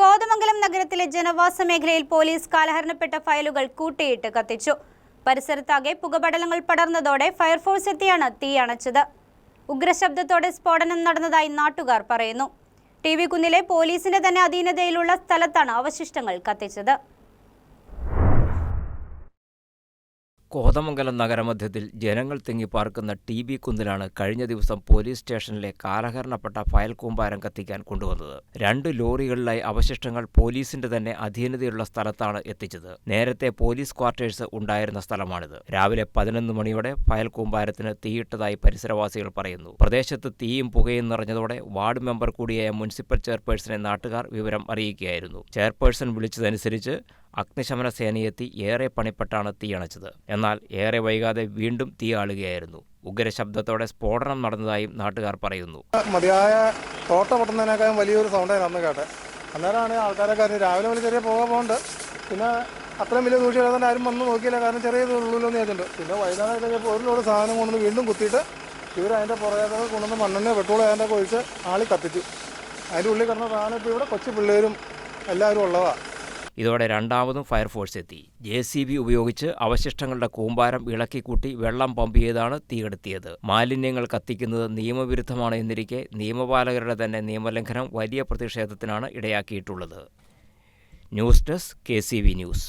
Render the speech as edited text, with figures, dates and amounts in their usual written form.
കോതമംഗലം നഗരത്തിലെ ജനവാസ മേഖലയിൽ പോലീസ് കാലഹരണപ്പെട്ട ഫയലുകൾ കൂട്ടിയിട്ട് കത്തിച്ചു. പരിസരത്താകെ പുകപടലങ്ങൾ പടർന്നതോടെ ഫയർഫോഴ്സ് എത്തിയാണ് തീ അണച്ചത്. ഉഗ്രശബ്ദത്തോടെ സ്ഫോടനം നടന്നതായി നാട്ടുകാർ പറയുന്നു. ടി.വി. കുന്നിലെ പോലീസിന്റെ തന്നെ അധീനതയിലുള്ള സ്ഥലത്താണ് അവശിഷ്ടങ്ങൾ കത്തിച്ചത്. കോതമംഗലം നഗരമധ്യത്തിൽ ജനങ്ങൾ തിങ്ങിപ്പാർക്കുന്ന ടി.വി. കുന്നിലാണ് കഴിഞ്ഞ ദിവസം പോലീസ് സ്റ്റേഷനിലെ കാലഹരണപ്പെട്ട ഫയൽ കൂമ്പാരം കത്തിക്കാൻ കൊണ്ടുവന്നത്. 2 ലോറികളിലായി അവശിഷ്ടങ്ങൾ പോലീസിന്റെ തന്നെ അധീനതയുള്ള സ്ഥലത്താണ് എത്തിച്ചത്. നേരത്തെ പോലീസ് ക്വാർട്ടേഴ്സ് ഉണ്ടായിരുന്ന സ്ഥലമാണിത്. രാവിലെ 11 മണിയോടെ ഫയൽ കൂമ്പാരത്തിന് തീയിട്ടതായി പരിസരവാസികൾ പറയുന്നു. പ്രദേശത്ത് തീയും പുകയും നിറഞ്ഞതോടെ വാർഡ് മെമ്പർ കൂടിയായ മുനിസിപ്പൽ ചെയർപേഴ്സണെ നാട്ടുകാർ വിവരം അറിയിക്കുകയായിരുന്നു. ചെയർപേഴ്സൺ വിളിച്ചതനുസരിച്ച് അഗ്നിശമന സേനയെത്തി ഏറെ പണിപ്പെട്ടാണ് തീയണച്ചത്. എന്നാൽ ഏറെ വൈകാതെ വീണ്ടും തീ ആളുകയായിരുന്നു. ഉഗ്രശബ്ദത്തോടെ സ്ഫോടനം നടന്നതായും നാട്ടുകാർ പറയുന്നു. മതിയായ തോട്ട പൊട്ടുന്നതിനേക്കാളും വലിയൊരു സൗണ്ടായിരുന്നു അന്ന് കേട്ടെ. അന്നേരമാണ് ആൾക്കാരൊക്കെ അറിഞ്ഞത്. രാവിലെ മുതൽ ചെറിയ പോകുന്നുണ്ട്. പിന്നെ അത്രയും വലിയ ദൂഷ്യം എഴുതാൻ ആരും വന്ന് നോക്കിയില്ല, കാരണം ചെറിയ ഉള്ളിലൊന്നും ചെയ്തിട്ടുണ്ട്. പിന്നെ വൈകുന്നേരം കഴിഞ്ഞപ്പോൾ ഒരു ലോഡ് സാധനം കൊണ്ടുവന്ന് വീണ്ടും കുത്തിയിട്ട് ഇവർ അതിൻ്റെ പുറകെ കൊണ്ടുവന്ന് മണ്ണെണ്ണ പെട്രോൾ അതിൻ്റെ ഒഴിച്ച് ആളി കത്തിച്ചു. അതിൻ്റെ ഉള്ളിൽ കിടന്ന സാധനം ഇപ്പോൾ ഇവിടെ കൊച്ചു പിള്ളേരും എല്ലാവരും ഉള്ളതാണ്. ഇതോടെ രണ്ടാമതും ഫയർഫോഴ്സ് എത്തി. JCB ഉപയോഗിച്ച് അവശിഷ്ടങ്ങളുടെ കൂമ്പാരം ഇളക്കിക്കൂട്ടി വെള്ളം പമ്പ് ചെയ്താണ് തീകെടുത്തിയത്. മാലിന്യങ്ങൾ കത്തിക്കുന്നത് നിയമവിരുദ്ധമാണ് എന്നിരിക്കെ നിയമപാലകരുടെ തന്നെ നിയമലംഘനം വലിയ പ്രതിഷേധത്തിനാണ് ഇടയാക്കിയിട്ടുള്ളത്. News desk KCV news.